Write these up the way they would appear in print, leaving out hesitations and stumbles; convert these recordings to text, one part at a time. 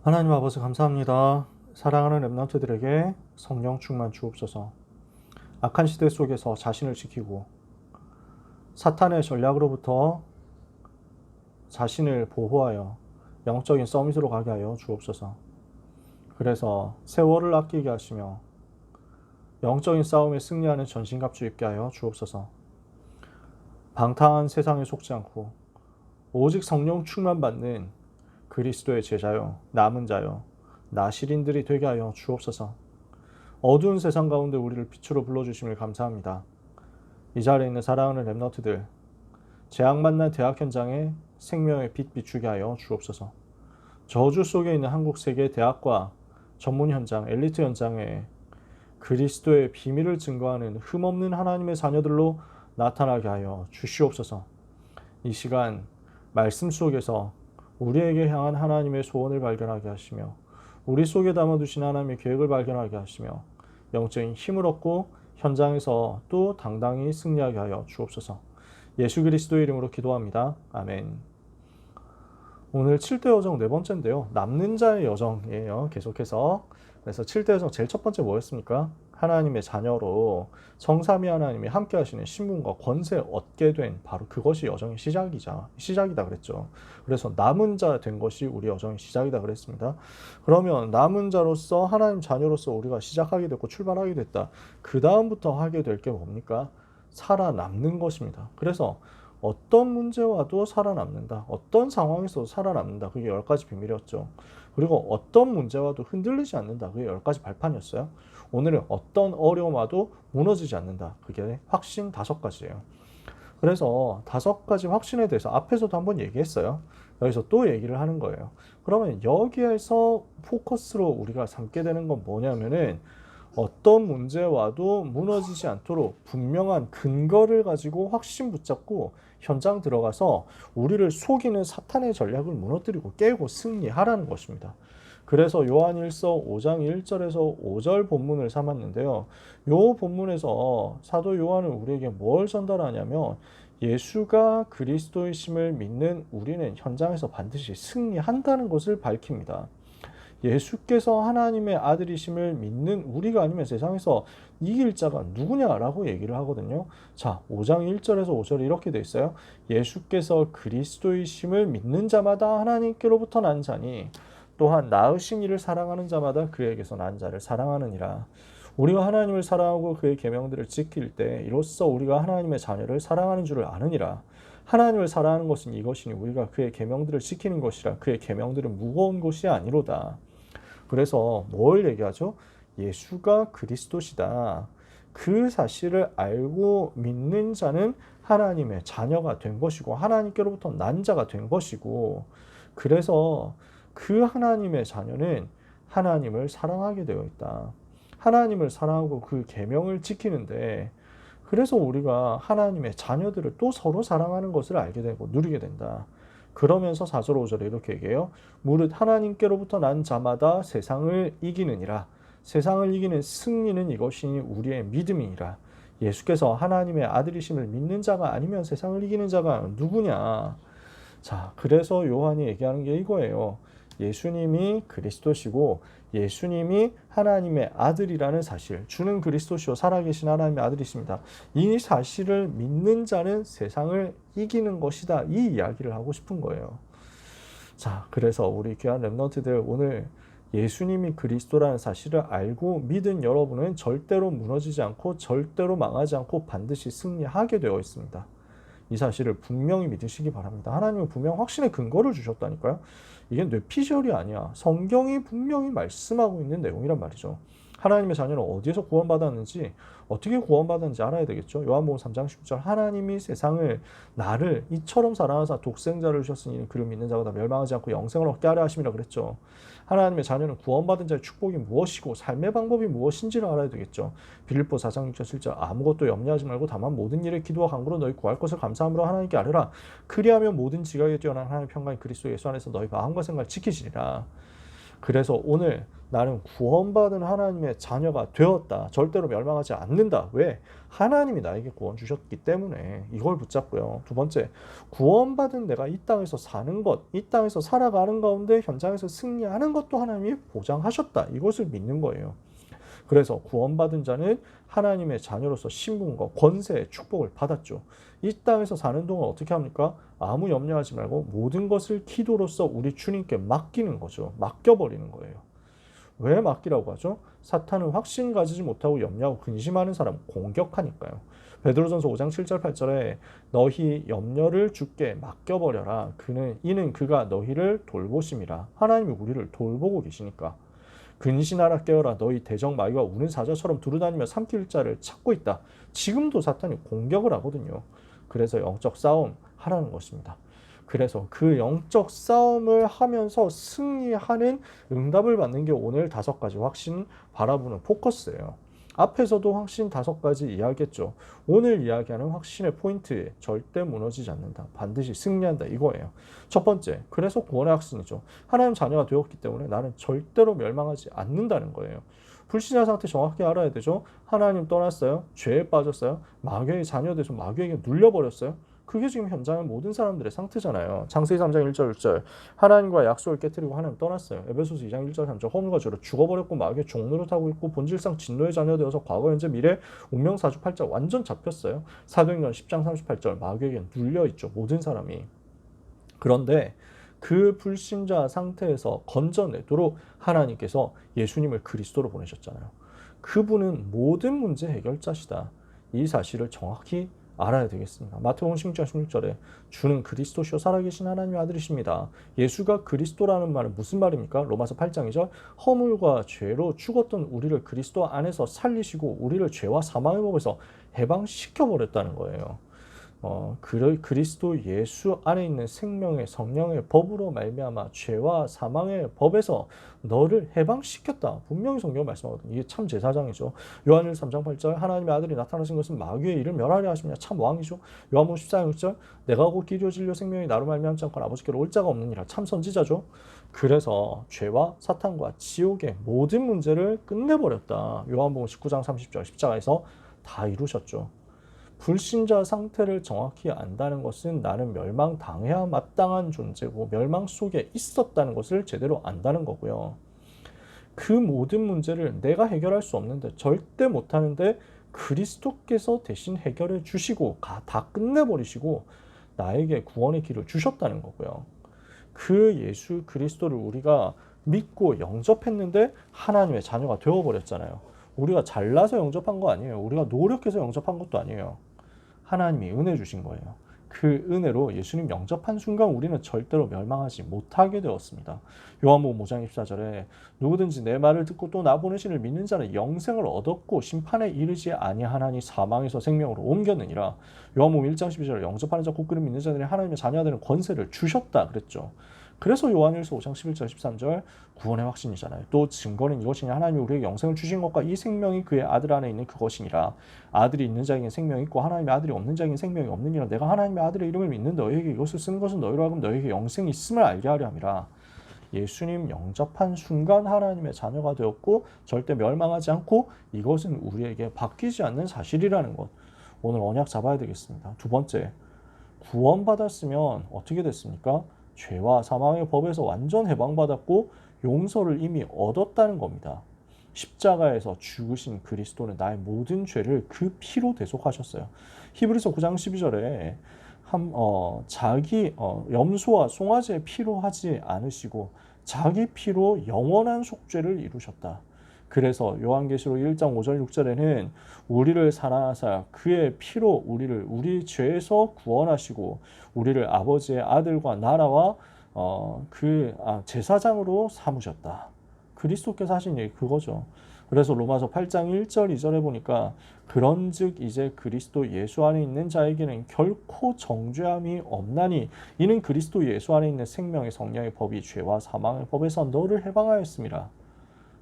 하나님 아버지 감사합니다. 사랑하는 렘넌트들에게 성령 충만 주옵소서. 악한 시대 속에서 자신을 지키고 사탄의 전략으로부터 자신을 보호하여 영적인 서밋으로 가게 하여 주옵소서. 그래서 세월을 아끼게 하시며 영적인 싸움에 승리하는 전신갑주 입게 하여 주옵소서. 방탕한 세상에 속지 않고 오직 성령 충만 받는 그리스도의 제자요, 남은 자요, 나실인들이 되게 하여 주옵소서. 어두운 세상 가운데 우리를 빛으로 불러주심을 감사합니다. 이 자리에 있는 사랑하는 렘너트들, 재앙 만난 대학 현장에 생명의 빛 비추게 하여 주옵소서. 저주 속에 있는 한국 세계 대학과 전문 현장, 엘리트 현장에 그리스도의 비밀을 증거하는 흠없는 하나님의 자녀들로 나타나게 하여 주시옵소서. 이 시간 말씀 속에서 우리에게 향한 하나님의 소원을 발견하게 하시며 우리 속에 담아두신 하나님의 계획을 발견하게 하시며 영적인 힘을 얻고 현장에서 또 당당히 승리하게 하여 주옵소서. 예수 그리스도의 이름으로 기도합니다. 아멘. 오늘 7대 여정 네 번째인데요. 남는 자의 여정이에요. 계속해서. 그래서 7대 여정 제일 첫 번째 뭐였습니까? 하나님의 자녀로 성삼위 하나님이 함께 하시는 신분과 권세 얻게 된 바로 그것이 여정의 시작이다 그랬죠. 그래서 남은 자 된 것이 우리 여정의 시작이다 그랬습니다. 그러면 남은 자로서 하나님 자녀로서 우리가 시작하게 됐고 출발하게 됐다. 그 다음부터 하게 될 게 뭡니까? 살아남는 것입니다. 그래서 어떤 문제와도 살아남는다. 어떤 상황에서도 살아남는다. 그게 10가지 비밀이었죠. 그리고 어떤 문제와도 흔들리지 않는다. 그게 10가지 발판이었어요. 오늘은 어떤 어려움 와도 무너지지 않는다. 그게 확신 5가지예요. 그래서 5가지 확신에 대해서 앞에서도 한번 얘기했어요. 여기서 또 얘기를 하는 거예요. 그러면 여기에서 포커스로 우리가 삼게 되는 건 뭐냐면은 어떤 문제와도 무너지지 않도록 분명한 근거를 가지고 확신 붙잡고 현장 들어가서 우리를 속이는 사탄의 전략을 무너뜨리고 깨고 승리하라는 것입니다. 그래서 요한일서 5장 1절에서 5절 본문을 삼았는데요. 요 본문에서 사도 요한은 우리에게 뭘 전달하냐면 예수가 그리스도이심을 믿는 우리는 현장에서 반드시 승리한다는 것을 밝힙니다. 예수께서 하나님의 아들이심을 믿는 우리가 아니면 세상에서 이길 자가 누구냐라고 얘기를 하거든요. 자, 5장 1절에서 5절에 이렇게 돼 있어요. 예수께서 그리스도이심을 믿는 자마다 하나님께로부터 난 자니 또한 낳으신 이를 사랑하는 자마다 그에게서 난 자를 사랑하느니라. 우리가 하나님을 사랑하고 그의 계명들을 지킬 때 이로써 우리가 하나님의 자녀를 사랑하는 줄을 아느니라. 하나님을 사랑하는 것은 이것이니 우리가 그의 계명들을 지키는 것이라. 그의 계명들은 무거운 것이 아니로다. 그래서 뭘 얘기하죠? 예수가 그리스도시다. 그 사실을 알고 믿는 자는 하나님의 자녀가 된 것이고 하나님께로부터 난 자가 된 것이고 그래서 그 하나님의 자녀는 하나님을 사랑하게 되어 있다. 하나님을 사랑하고 그 계명을 지키는데 그래서 우리가 하나님의 자녀들을 또 서로 사랑하는 것을 알게 되고 누리게 된다. 그러면서 4절 5절에 이렇게 얘기해요. 무릇 하나님께로부터 난 자마다 세상을 이기느니라. 세상을 이기는 승리는 이것이니 우리의 믿음이니라. 예수께서 하나님의 아들이심을 믿는 자가 아니면 세상을 이기는 자가 누구냐. 자, 그래서 요한이 얘기하는 게 이거예요. 예수님이 그리스도시고 예수님이 하나님의 아들이라는 사실, 주는 그리스도시요 살아계신 하나님의 아들이십니다. 이 사실을 믿는 자는 세상을 이기는 것이다. 이 이야기를 하고 싶은 거예요. 자, 그래서 우리 귀한 렘넌트들 오늘 예수님이 그리스도라는 사실을 알고 믿은 여러분은 절대로 무너지지 않고 절대로 망하지 않고 반드시 승리하게 되어 있습니다. 이 사실을 분명히 믿으시기 바랍니다. 하나님은 분명 확신의 근거를 주셨다니까요. 이게 뇌피셜이 아니야. 성경이 분명히 말씀하고 있는 내용이란 말이죠. 하나님의 자녀는 어디에서 구원받았는지 어떻게 구원받았는지 알아야 되겠죠. 요한복음 3장 10절 하나님이 세상을 나를 이처럼 사랑하사 독생자를 주셨으니 그를 믿는 자가 다 멸망하지 않고 영생을 얻게 하려 하심이라 그랬죠. 하나님의 자녀는 구원받은 자의 축복이 무엇이고 삶의 방법이 무엇인지를 알아야 되겠죠. 빌립보 4장 6절 7절 아무것도 염려하지 말고 다만 모든 일에 기도와 간구로 너희 구할 것을 감사함으로 하나님께 아뢰라. 그리하면 모든 지각에 뛰어난 하나님의 평강이 그리스도 예수 안에서 너희 마음과 생각을 지키시리라. 그래서 오늘 나는 구원받은 하나님의 자녀가 되었다. 절대로 멸망하지 않는다. 왜? 하나님이 나에게 구원 주셨기 때문에 이걸 붙잡고요. 두 번째, 구원받은 내가 이 땅에서 사는 것, 이 땅에서 살아가는 가운데 현장에서 승리하는 것도 하나님이 보장하셨다. 이것을 믿는 거예요. 그래서 구원받은 자는 하나님의 자녀로서 신분과 권세의 축복을 받았죠. 이 땅에서 사는 동안 어떻게 합니까? 아무 염려하지 말고 모든 것을 기도로서 우리 주님께 맡기는 거죠. 맡겨버리는 거예요. 왜 맡기라고 하죠? 사탄은 확신 가지지 못하고 염려하고 근심하는 사람 공격하니까요. 베드로전서 5장 7절 8절에 너희 염려를 주께 맡겨버려라. 이는 그가 너희를 돌보심이라. 하나님이 우리를 돌보고 계시니까. 근신하라 깨어라. 너희 대적 마귀가 우는 사자처럼 두루다니며 삼킬 자를 찾고 있다. 지금도 사탄이 공격을 하거든요. 그래서 영적 싸움 하라는 것입니다. 그래서 그 영적 싸움을 하면서 승리하는 응답을 받는 게 오늘 5가지 확신 바라보는 포커스예요. 앞에서도 확신 5가지 이야기했죠. 오늘 이야기하는 확신의 포인트, 절대 무너지지 않는다. 반드시 승리한다. 이거예요. 첫 번째, 그래서 구원의 확신이죠. 하나님 자녀가 되었기 때문에 나는 절대로 멸망하지 않는다는 거예요. 불신자 상태 정확히 알아야 되죠. 하나님 떠났어요. 죄에 빠졌어요. 마귀의 자녀 돼서 마귀에게 눌려버렸어요. 그게 지금 현장의 모든 사람들의 상태잖아요. 창세기 3장 1절 6절 하나님과 약속을 깨뜨리고 하나님 떠났어요. 에베소서 2장 1절 3절 허물과 죄로 죽어버렸고 마귀의 종노릇 하고 있고 본질상 진노의 자녀 되어서 과거 현재 미래 운명 사주팔자 완전 잡혔어요. 사도행전 10장 38절 마귀에게 눌려있죠. 모든 사람이. 그런데 그 불신자 상태에서 건져내도록 하나님께서 예수님을 그리스도로 보내셨잖아요. 그분은 모든 문제 해결자시다. 이 사실을 정확히 알아야 되겠습니다. 마태복음 16장 16절에 주는 그리스도시요 살아계신 하나님의 아들이십니다. 예수가 그리스도라는 말은 무슨 말입니까? 로마서 8장 2절 허물과 죄로 죽었던 우리를 그리스도 안에서 살리시고 우리를 죄와 사망의 법에서 해방시켜버렸다는 거예요. 그리스도 예수 안에 있는 생명의 성령의 법으로 말미암아 죄와 사망의 법에서 너를 해방시켰다. 분명히 성경 말씀하거든요. 이게 참 제사장이죠. 요한일 3장 8절 하나님의 아들이 나타나신 것은 마귀의 일을 멸하려 하시냐. 참 왕이죠. 요한복음 14장 6절 내가 곧 길이요 진리요 생명이 나로 말미암지 않고 아버지께로 올 자가 없느니라. 참 선지자죠. 그래서 죄와 사탄과 지옥의 모든 문제를 끝내버렸다. 요한복음 19장 30절 십자가에서 다 이루셨죠. 불신자 상태를 정확히 안다는 것은 나는 멸망당해야 마땅한 존재고 멸망 속에 있었다는 것을 제대로 안다는 거고요. 그 모든 문제를 내가 해결할 수 없는데 절대 못하는데 그리스도께서 대신 해결해 주시고 다 끝내버리시고 나에게 구원의 길을 주셨다는 거고요. 그 예수 그리스도를 우리가 믿고 영접했는데 하나님의 자녀가 되어버렸잖아요. 우리가 잘나서 영접한 거 아니에요. 우리가 노력해서 영접한 것도 아니에요. 하나님이 은혜 주신 거예요. 그 은혜로 예수님 영접한 순간 우리는 절대로 멸망하지 못하게 되었습니다. 요한복음 5장 24절에 누구든지 내 말을 듣고 또 나 보내신 이를 믿는 자는 영생을 얻었고 심판에 이르지 아니하나니 사망에서 생명으로 옮겼느니라. 요한복음 1장 12절에 영접하는 자 곧 그를 믿는 자들이 하나님의 자녀가 되는 권세를 주셨다 그랬죠. 그래서 요한일서 5장 11절 13절 구원의 확신이잖아요. 또 증거는 이것이냐 하나님이 우리에게 영생을 주신 것과 이 생명이 그의 아들 안에 있는 그것이니라. 아들이 있는 자에게는 생명이 있고 하나님의 아들이 없는 자에게는 생명이 없느니라. 내가 하나님의 아들의 이름을 믿는 너희에게 이것을 쓴 것은 너희로 하여금 너희에게 영생이 있음을 알게 하려 함이라. 예수님 영접한 순간 하나님의 자녀가 되었고 절대 멸망하지 않고 이것은 우리에게 바뀌지 않는 사실이라는 것. 오늘 언약 잡아야 되겠습니다. 두 번째, 구원받았으면 어떻게 됐습니까? 죄와 사망의 법에서 완전 해방받았고 용서를 이미 얻었다는 겁니다. 십자가에서 죽으신 그리스도는 나의 모든 죄를 그 피로 대속하셨어요. 히브리서 9장 12절에 자기 염소와 송아지의 피로 하지 않으시고 자기 피로 영원한 속죄를 이루셨다. 그래서 요한계시록 1장 5절 6절에는 우리를 사랑하사 그의 피로 우리를 우리 죄에서 구원하시고 우리를 아버지의 아들과 나라와 제사장으로 삼으셨다. 그리스도께서 하신 얘기 그거죠. 그래서 로마서 8장 1절 2절에 보니까 그런즉 이제 그리스도 예수 안에 있는 자에게는 결코 정죄함이 없나니 이는 그리스도 예수 안에 있는 생명의 성령의 법이 죄와 사망의 법에서 너를 해방하였습니다.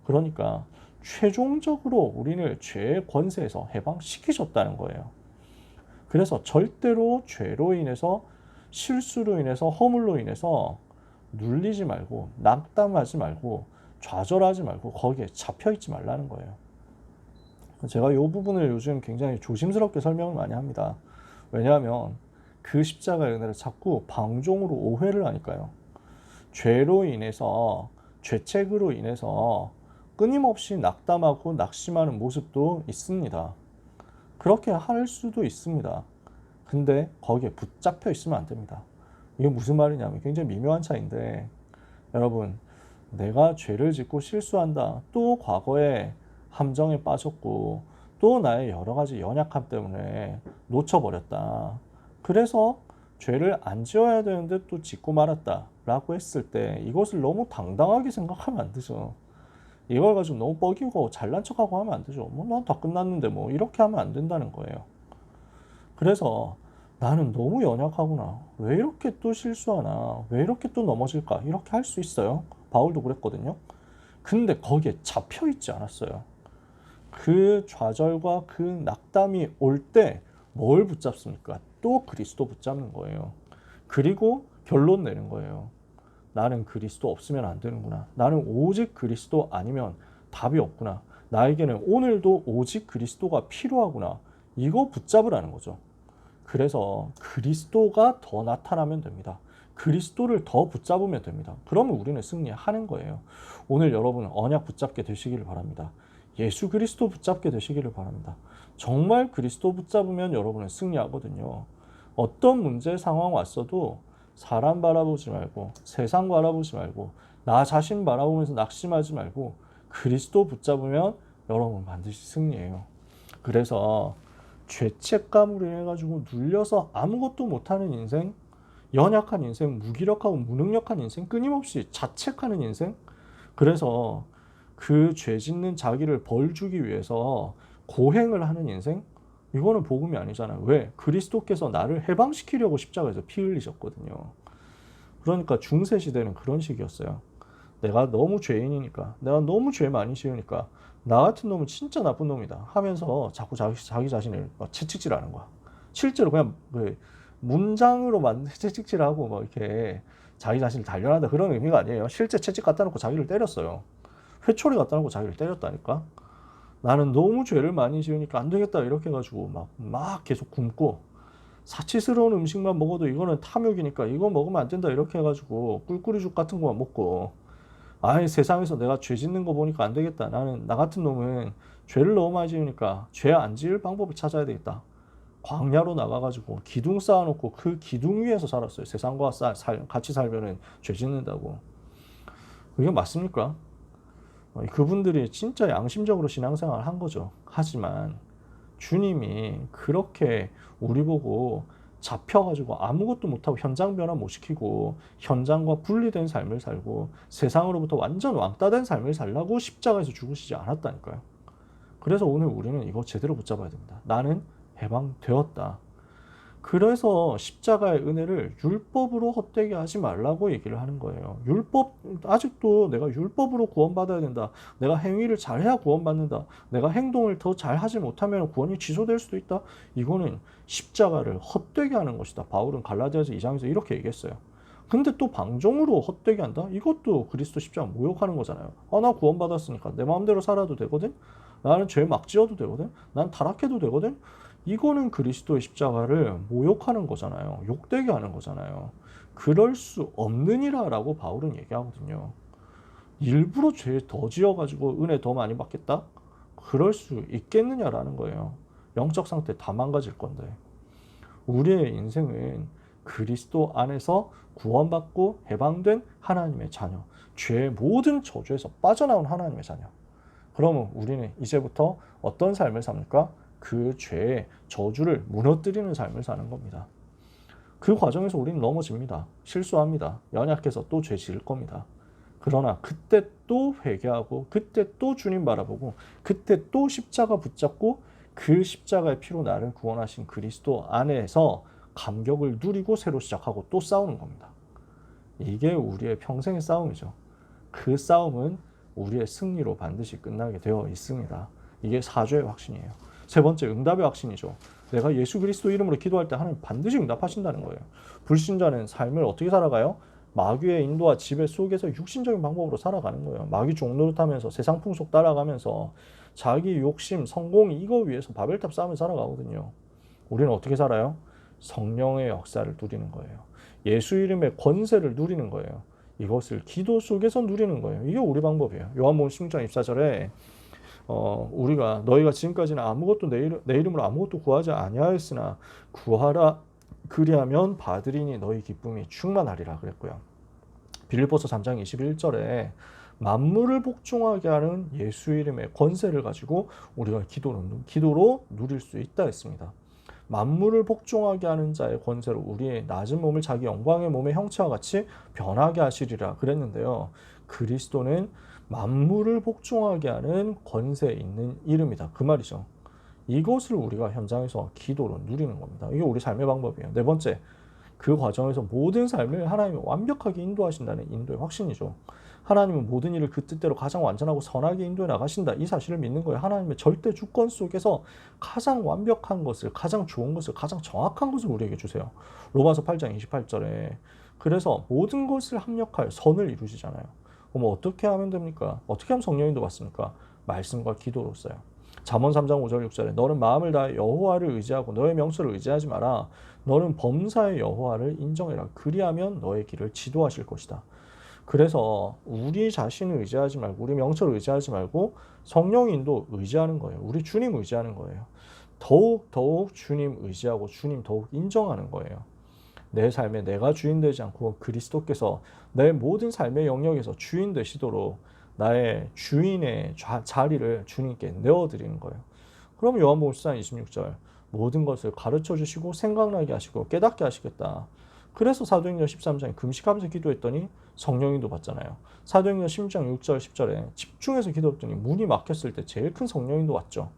그러니까 최종적으로 우리를 죄의 권세에서 해방시키셨다는 거예요. 그래서 절대로 죄로 인해서 실수로 인해서 허물로 인해서 눌리지 말고 낙담하지 말고 좌절하지 말고 거기에 잡혀있지 말라는 거예요. 제가 이 부분을 요즘 굉장히 조심스럽게 설명을 많이 합니다. 왜냐하면 그 십자가의 은혜를 자꾸 방종으로 오해를 하니까요. 죄로 인해서, 죄책으로 인해서 끊임없이 낙담하고 낙심하는 모습도 있습니다. 그렇게 할 수도 있습니다. 근데 거기에 붙잡혀 있으면 안 됩니다. 이게 무슨 말이냐면 굉장히 미묘한 차이인데, 여러분, 내가 죄를 짓고 실수한다. 또 과거에 함정에 빠졌고 또 나의 여러 가지 연약함 때문에 놓쳐버렸다. 그래서 죄를 안 지어야 되는데 또 짓고 말았다 라고 했을 때 이것을 너무 당당하게 생각하면 안 되죠. 이걸 가지고 너무 뻐기고 잘난 척하고 하면 안 되죠. 뭐 난 다 끝났는데 뭐 이렇게 하면 안 된다는 거예요. 그래서 나는 너무 연약하구나. 왜 이렇게 또 실수하나? 왜 이렇게 또 넘어질까? 이렇게 할 수 있어요. 바울도 그랬거든요. 근데 거기에 잡혀 있지 않았어요. 그 좌절과 그 낙담이 올 때 뭘 붙잡습니까? 또 그리스도 붙잡는 거예요. 그리고 결론 내는 거예요. 나는 그리스도 없으면 안 되는구나. 나는 오직 그리스도 아니면 답이 없구나. 나에게는 오늘도 오직 그리스도가 필요하구나. 이거 붙잡으라는 거죠. 그래서 그리스도가 더 나타나면 됩니다. 그리스도를 더 붙잡으면 됩니다. 그러면 우리는 승리하는 거예요. 오늘 여러분 언약 붙잡게 되시기를 바랍니다. 예수 그리스도 붙잡게 되시기를 바랍니다. 정말 그리스도 붙잡으면 여러분은 승리하거든요. 어떤 문제 상황 왔어도 사람 바라보지 말고 세상 바라보지 말고 나 자신 바라보면서 낙심하지 말고 그리스도 붙잡으면 여러분 반드시 승리해요. 그래서 죄책감으로 인해 가지고 눌려서 아무것도 못하는 인생, 연약한 인생, 무기력하고 무능력한 인생, 끊임없이 자책하는 인생. 그래서 그 죄 짓는 자기를 벌 주기 위해서 고행을 하는 인생, 이거는 복음이 아니잖아요. 왜? 그리스도께서 나를 해방시키려고 십자가에서 피 흘리셨거든요. 그러니까 중세 시대는 그런 식이었어요. 내가 너무 죄인이니까, 내가 너무 죄 많이 지으니까 나 같은 놈은 진짜 나쁜 놈이다 하면서 자꾸 자기 자신을 채찍질하는 거야. 실제로 그냥 문장으로 만든 채찍질하고 뭐 이렇게 자기 자신을 단련한다 그런 의미가 아니에요. 실제 채찍 갖다 놓고 자기를 때렸어요. 회초리 갖다 놓고 자기를 때렸다니까. 나는 너무 죄를 많이 지으니까 안 되겠다 이렇게 해가지고 막 계속 굶고, 사치스러운 음식만 먹어도 이거는 탐욕이니까 이거 먹으면 안 된다 이렇게 해가지고 꿀꿀이죽 같은 거만 먹고, 아예 세상에서 내가 죄 짓는 거 보니까 안 되겠다. 나는 나 같은 놈은 죄를 너무 많이 지으니까 죄 안 지을 방법을 찾아야 되겠다. 광야로 나가가지고 기둥 쌓아놓고 그 기둥 위에서 살았어요. 세상과 같이 살면은 죄 짓는다고. 그게 맞습니까? 그분들이 진짜 양심적으로 신앙생활을 한 거죠. 하지만 주님이 그렇게 우리 보고 잡혀가지고 아무것도 못하고 현장 변화 못 시키고 현장과 분리된 삶을 살고 세상으로부터 완전 왕따된 삶을 살라고 십자가에서 죽으시지 않았다니까요. 그래서 오늘 우리는 이거 제대로 붙잡아야 됩니다. 나는 해방되었다. 그래서 십자가의 은혜를 율법으로 헛되게 하지 말라고 얘기를 하는 거예요. 아직도 내가 율법으로 구원받아야 된다. 내가 행위를 잘해야 구원받는다. 내가 행동을 더 잘하지 못하면 구원이 취소될 수도 있다. 이거는 십자가를 헛되게 하는 것이다. 바울은 갈라디아서 2장에서 이렇게 얘기했어요. 근데 또 방종으로 헛되게 한다? 이것도 그리스도 십자가 모욕하는 거잖아요. 나 구원받았으니까 내 마음대로 살아도 되거든? 나는 죄 막 지어도 되거든? 난 타락해도 되거든? 이거는 그리스도의 십자가를 모욕하는 거잖아요. 욕되게 하는 거잖아요. 그럴 수 없느니라 라고 바울은 얘기하거든요. 일부러 죄 더 지어가지고 은혜 더 많이 받겠다? 그럴 수 있겠느냐라는 거예요. 영적 상태 다 망가질 건데. 우리의 인생은 그리스도 안에서 구원받고 해방된 하나님의 자녀, 죄의 모든 저주에서 빠져나온 하나님의 자녀. 그러면 우리는 이제부터 어떤 삶을 삽니까? 그 죄의 저주를 무너뜨리는 삶을 사는 겁니다. 그 과정에서 우리는 넘어집니다. 실수합니다. 연약해서 또 죄 지을 겁니다. 그러나 그때 또 회개하고 그때 또 주님 바라보고 그때 또 십자가 붙잡고 그 십자가의 피로 나를 구원하신 그리스도 안에서 감격을 누리고 새로 시작하고 또 싸우는 겁니다. 이게 우리의 평생의 싸움이죠. 그 싸움은 우리의 승리로 반드시 끝나게 되어 있습니다. 이게 사죄의 확신이에요. 세 번째, 응답의 확신이죠. 내가 예수 그리스도 이름으로 기도할 때 하나님 반드시 응답하신다는 거예요. 불신자는 삶을 어떻게 살아가요? 마귀의 인도와 지배 속에서 육신적인 방법으로 살아가는 거예요. 마귀 종노릇하면서 세상 풍속 따라가면서 자기 욕심, 성공 이거 위해서 바벨탑 쌓으며 살아가거든요. 우리는 어떻게 살아요? 성령의 역사를 누리는 거예요. 예수 이름의 권세를 누리는 거예요. 이것을 기도 속에서 누리는 거예요. 이게 우리 방법이에요. 요한복음 16장 24절에 우리가 너희가 지금까지는 아무것도 내 이름으로 아무것도 구하지 아니하였으나 구하라 그리하면 받으리니 너희 기쁨이 충만하리라 그랬고요. 빌립보서 3장 21절에 만물을 복종하게 하는 예수 이름의 권세를 가지고 우리가 기도로 누릴 수 있다 했습니다. 만물을 복종하게 하는 자의 권세로 우리의 낮은 몸을 자기 영광의 몸의 형체와 같이 변하게 하시리라 그랬는데요. 그리스도는 만물을 복종하게 하는 권세 있는 이름이다. 그 말이죠. 이것을 우리가 현장에서 기도로 누리는 겁니다. 이게 우리 삶의 방법이에요. 네 번째, 그 과정에서 모든 삶을 하나님이 완벽하게 인도하신다는 인도의 확신이죠. 하나님은 모든 일을 그 뜻대로 가장 완전하고 선하게 인도해 나가신다. 이 사실을 믿는 거예요. 하나님의 절대 주권 속에서 가장 완벽한 것을, 가장 좋은 것을, 가장 정확한 것을 우리에게 주세요. 로마서 8장 28절에 그래서 모든 것을 합력하여 선을 이루시잖아요. 그럼 어떻게 하면 됩니까? 어떻게 하면 성령 인도 받습니까? 말씀과 기도로써요. 잠언 3장 5절 6절에 너는 마음을 다해 여호와를 의지하고 너의 명철을 의지하지 마라. 너는 범사의 여호와를 인정해라. 그리하면 너의 길을 지도하실 것이다. 그래서 우리 자신을 의지하지 말고 우리 명철을 의지하지 말고 성령 인도 의지하는 거예요. 우리 주님 의지하는 거예요. 더욱 주님 의지하고 주님 더욱 인정하는 거예요. 내 삶에 내가 주인 되지 않고 그리스도께서 내 모든 삶의 영역에서 주인 되시도록 나의 주인의 자리를 주님께 내어드리는 거예요. 그럼 요한복음 14장 26절 모든 것을 가르쳐 주시고 생각나게 하시고 깨닫게 하시겠다. 그래서 사도행전 13장에 금식하면서 기도했더니 성령인도 받잖아요. 사도행전 16장 6절 10절에 집중해서 기도했더니 문이 막혔을 때 제일 큰 성령인도 왔죠.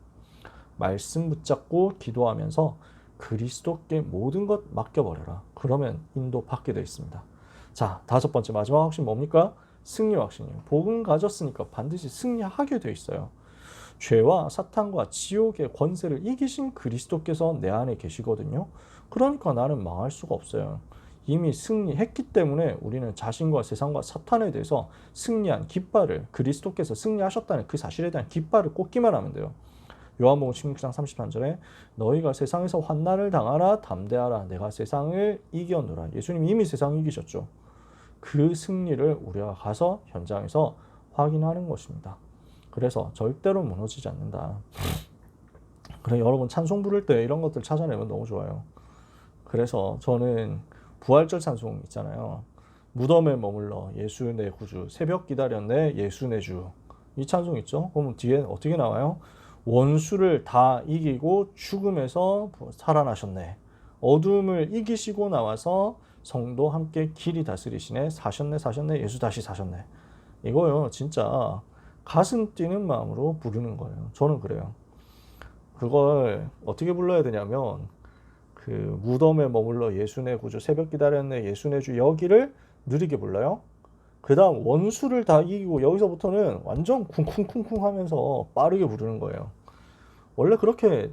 말씀 붙잡고 기도하면서 그리스도께 모든 것 맡겨버려라. 그러면 인도 받게 되어 있습니다. 자, 다섯 번째 마지막 확신 뭡니까? 승리 확신이에요. 복음 가졌으니까 반드시 승리하게 되어 있어요. 죄와 사탄과 지옥의 권세를 이기신 그리스도께서 내 안에 계시거든요. 그러니까 나는 망할 수가 없어요. 이미 승리했기 때문에 우리는 자신과 세상과 사탄에 대해서 승리한 깃발을 그리스도께서 승리하셨다는 그 사실에 대한 깃발을 꽂기만 하면 돼요. 요한복음 16장 33절에 너희가 세상에서 환난을 당하라 담대하라 내가 세상을 이겼노라. 예수님이 이미 세상을 이기셨죠. 그 승리를 우리가 가서 현장에서 확인하는 것입니다. 그래서 절대로 무너지지 않는다. 그래 여러분 찬송 부를 때 이런 것들 찾아내면 너무 좋아요. 그래서 저는 부활절 찬송 있잖아요. 무덤에 머물러 예수 내 구주 새벽 기다렸네 예수 내 주. 이 찬송 있죠. 그러면 뒤에 어떻게 나와요? 원수를 다 이기고 죽음에서 살아나셨네. 어둠을 이기시고 나와서 성도 함께 길이 다스리시네. 사셨네 예수 다시 사셨네. 이거요 진짜 가슴 뛰는 마음으로 부르는 거예요. 저는 그래요. 그걸 어떻게 불러야 되냐면 그 무덤에 머물러 예수 내 구주 새벽 기다렸네 예수 내 주 여기를 느리게 불러요. 그 다음 원수를 다 이기고 여기서부터는 완전 쿵쿵쿵쿵 하면서 빠르게 부르는 거예요. 원래 그렇게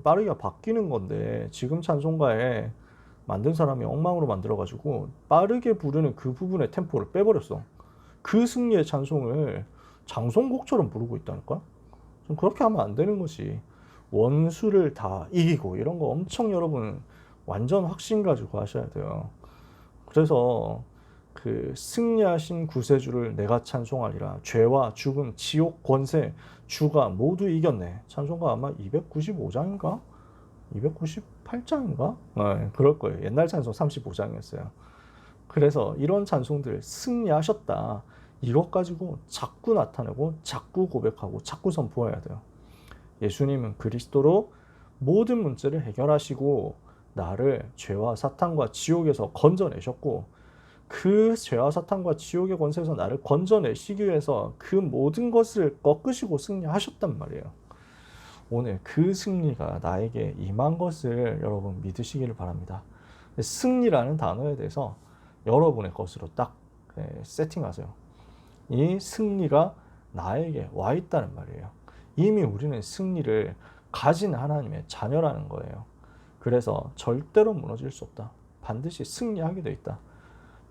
빠르게 바뀌는 건데 지금 찬송가에 만든 사람이 엉망으로 만들어가지고 빠르게 부르는 그 부분의 템포를 빼버렸어. 그 승리의 찬송을 장송곡처럼 부르고 있다니까? 좀 그렇게 하면 안 되는 거지. 원수를 다 이기고 이런 거 엄청 여러분 완전 확신 가지고 하셔야 돼요. 그래서 그 승리하신 구세주를 내가 찬송하리라. 죄와 죽음, 지옥, 권세, 주가 모두 이겼네. 찬송가 아마 295장인가? 298장인가? 네, 그럴 거예요. 옛날 찬송 35장이었어요. 그래서 이런 찬송들 승리하셨다. 이것 가지고 자꾸 나타내고 자꾸 고백하고 자꾸 선포해야 돼요. 예수님은 그리스도로 모든 문제를 해결하시고 나를 죄와 사탄과 지옥에서 건져내셨고 그 죄와 사탄과 지옥의 권세에서 나를 건져내시기 위해서 그 모든 것을 꺾으시고 승리하셨단 말이에요. 오늘 그 승리가 나에게 임한 것을 여러분 믿으시기를 바랍니다. 승리라는 단어에 대해서 여러분의 것으로 딱 세팅하세요. 이 승리가 나에게 와 있다는 말이에요. 이미 우리는 승리를 가진 하나님의 자녀라는 거예요. 그래서 절대로 무너질 수 없다. 반드시 승리하게 돼 있다.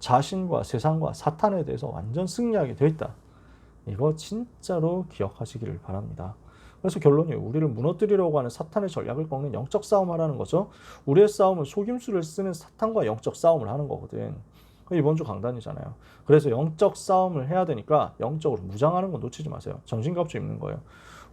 자신과 세상과 사탄에 대해서 완전 승리하게 되어 있다. 이거 진짜로 기억하시기를 바랍니다. 그래서 결론이 우리를 무너뜨리려고 하는 사탄의 전략을 꺾는 영적 싸움 하라는 거죠. 우리의 싸움은 속임수를 쓰는 사탄과 영적 싸움을 하는 거거든. 이번 주 강단이잖아요. 그래서 영적 싸움을 해야 되니까 영적으로 무장하는 건 놓치지 마세요. 전신갑주 입는 거예요.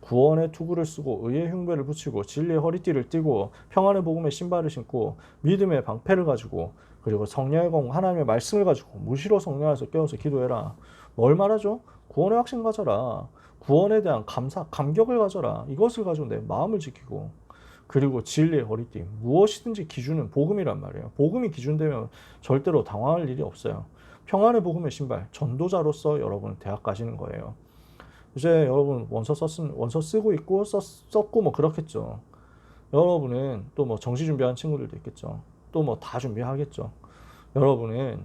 구원의 투구를 쓰고 의의 흉배를 붙이고 진리의 허리띠를 띠고 평안의 복음의 신발을 신고 믿음의 방패를 가지고 그리고 성령의 공 하나님의 말씀을 가지고 무시로 성령 안에서 깨어서 기도해라. 뭘 말하죠? 구원의 확신 가져라. 구원에 대한 감격을 가져라. 이것을 가지고 내 마음을 지키고 그리고 진리의 허리띠. 무엇이든지 기준은 복음이란 말이에요. 복음이 기준되면 절대로 당황할 일이 없어요. 평안의 복음의 신발. 전도자로서 여러분 대학 가시는 거예요. 이제 여러분 원서 쓰고 있고 썼고 뭐 그렇겠죠. 여러분은 또 뭐 정시 준비한 친구들도 있겠죠. 또 뭐 다 준비하겠죠. 여러분은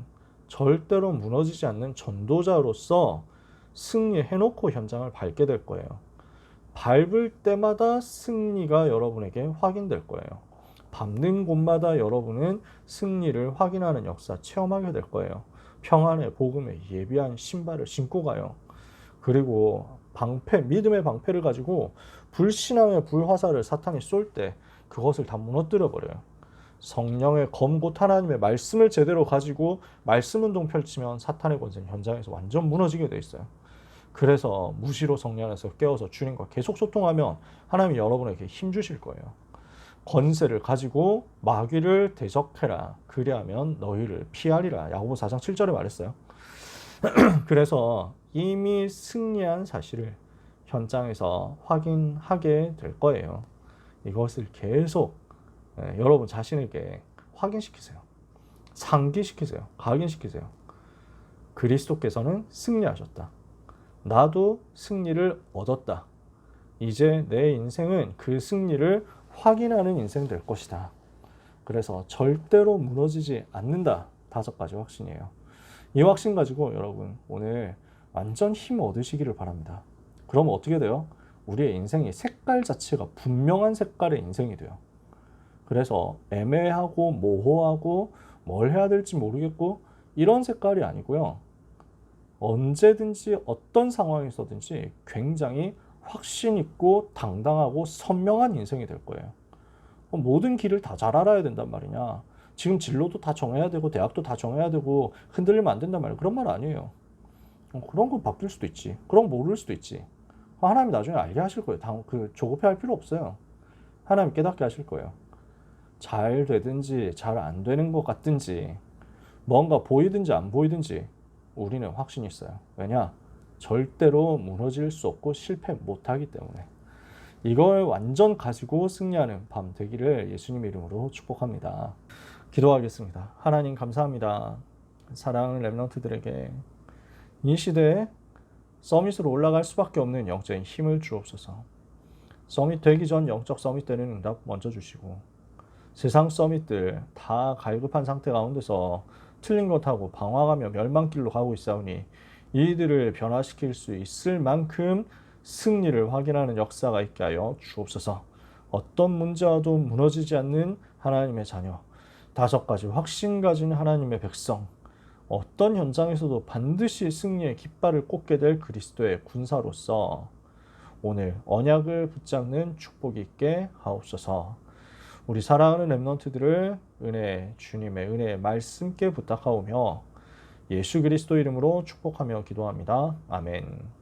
절대로 무너지지 않는 전도자로서 승리해놓고 현장을 밟게 될 거예요. 밟을 때마다 승리가 여러분에게 확인될 거예요. 밟는 곳마다 여러분은 승리를 확인하는 역사 체험하게 될 거예요. 평안의 복음에 예비한 신발을 신고 가요. 그리고 믿음의 방패를 가지고 불신앙의 불화살을 사탄이 쏠 때 그것을 다 무너뜨려 버려요. 성령의 검곧 하나님의 말씀을 제대로 가지고 말씀 운동 펼치면 사탄의 권세는 현장에서 완전 무너지게 돼 있어요. 그래서 무시로 성령 안에서 깨어서 주님과 계속 소통하면 하나님이 여러분에게 힘 주실 거예요. 권세를 가지고 마귀를 대적해라. 그리하면 너희를 피하리라. 야고보 4장 7절에 말했어요. 그래서 이미 승리한 사실을 현장에서 확인하게 될 거예요. 이것을 계속 여러분 자신에게 확인시키세요. 상기시키세요. 각인시키세요. 그리스도께서는 승리하셨다. 나도 승리를 얻었다. 이제 내 인생은 그 승리를 확인하는 인생 될 것이다. 그래서 절대로 무너지지 않는다. 5가지 확신이에요. 이 확신 가지고 여러분 오늘 완전 힘 얻으시기를 바랍니다. 그러면 어떻게 돼요? 우리의 인생이 색깔 자체가 분명한 색깔의 인생이 돼요. 그래서 애매하고 모호하고 뭘 해야 될지 모르겠고 이런 색깔이 아니고요. 언제든지 어떤 상황에서든지 굉장히 확신 있고 당당하고 선명한 인생이 될 거예요. 모든 길을 다 잘 알아야 된단 말이냐. 지금 진로도 다 정해야 되고 대학도 다 정해야 되고 흔들리면 안 된단 말이에요. 그런 말 아니에요. 그런 건 바뀔 수도 있지. 그런 거 모를 수도 있지. 하나님이 나중에 알게 하실 거예요. 조급해할 필요 없어요. 하나님 깨닫게 하실 거예요. 잘 되든지 잘 안 되는 것 같든지 뭔가 보이든지 안 보이든지 우리는 확신이 있어요. 왜냐? 절대로 무너질 수 없고 실패 못하기 때문에. 이걸 완전 가지고 승리하는 밤 되기를 예수님 이름으로 축복합니다. 기도하겠습니다. 하나님 감사합니다. 사랑하는 렘넌트들에게 이 시대에 서밋으로 올라갈 수밖에 없는 영적인 힘을 주옵소서. 서밋 되기 전 영적 서밋 되는 응답 먼저 주시고 세상 서밋들 다 갈급한 상태 가운데서 틀린 것하고 방황하며 멸망길로 가고 있사오니 이들을 변화시킬 수 있을 만큼 승리를 확인하는 역사가 있게 하여 주옵소서. 어떤 문제와도 무너지지 않는 하나님의 자녀, 5가지 확신 가진 하나님의 백성, 어떤 현장에서도 반드시 승리의 깃발을 꽂게 될 그리스도의 군사로서 오늘 언약을 붙잡는 축복이 있게 하옵소서. 우리 사랑하는 렘넌트들을 주님의 은혜의 말씀께 부탁하오며 예수 그리스도 이름으로 축복하며 기도합니다. 아멘.